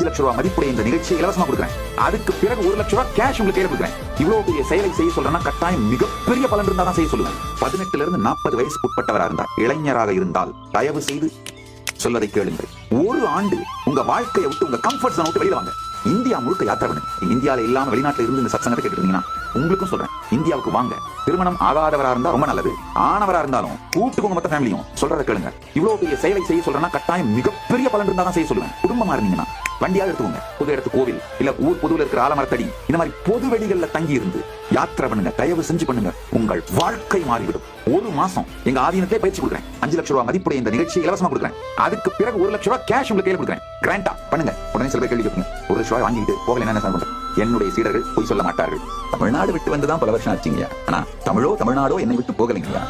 லட்சம் ரூபாய் மதிப்புடைய இந்த நிகழ்ச்சியை இலவசமா கொடுக்குறேன். அதுக்கு பிறகு 1 லட்சம் ரூபாய் கேஷ் உங்களுக்கு கையில கொடுக்குறேன். இவ்வளவு பெரிய செயலை செய்ய சொல்றேன்னா கட்டாயம் மிகப்பெரிய பலன் இருந்தா தான் செய்ய சொல்லுவேன். 18 இருந்து 40 வயசுக்கு உட்பட்டவராக இருந்தால், இளைஞராக இருந்தால் தயவு செய்து சொல்வதை கேளுங்கள். 1 ஆண்டு உங்க வாழ்க்கையை விட்டு, உங்க கம்ஃபர்ட் ஜோன் விட்டு வெளியில வாங்க. இந்தியா முழுக்க யாத்திரை பண்ணுங்க. இந்தியால இல்லாம வெளிநாட்டுல இருந்து இந்த சத்சங்கத்தை கேட்டு இருந்தீங்கன்னா உங்களுக்கும் சொல்றேன், இந்தியாவுக்கு வாங்க. திருமணம் ஆகாதவரா இருந்தா ரொம்ப நல்லது, ஆனவரா இருந்தாலும் கூட்டுக்கோங்க, மொத்த ஃபேமிலியும் சொல்றத கேளுங்க. இவ்வளவு பெரிய செயலை செய்ய சொல்றேன்னா கட்டாயம் மிகப்பெரிய பலன் இருந்தா தான் செய்ய சொல்லுவேன். குடும்பமா இருந்தீங்கன்னா வண்டியாக எடுத்துக்கோங்க. பொது இடத்து கோவில், இல்ல ஊர் பொதுவில் இருக்கிற ஆலமரத்தடி, இந்த மாதிரி பொது வெளிகள்ல தங்கி இருந்து யாத்திரை பண்ணுங்க. தயவு செஞ்சு பண்ணுங்க, உங்கள் வாழ்க்கை மாறிவிடும். 1 மாசம் எங்க ஆதீனத்தை பயிற்சி கொடுக்குறேன். 5 லட்சம் ரூபாய் மதிப்புடைய இந்த நிகழ்ச்சியை இலவசமா கொடுக்குறேன். அதுக்கு பிறகு 1 லட்சம் ரூபாய் கேஷ் உங்களுக்கு கையில கொடுக்குறேன். கிராண்டா பண்ணுங்க. உடனே சில பேர் கேள்வி கேட்பீங்க, 1 லட்சம் ரூபாய் வாங்கிட்டு போகல என்ன பண்றேன்? என்னுடைய சீடர்கள் பொய் சொல்ல மாட்டார்கள். தமிழ்நாடு விட்டு வந்துதான் பல வருஷம் ஆச்சுங்க. ஆனா தமிழோ தமிழ்நாடோ என்னை விட்டு போகலைங்க.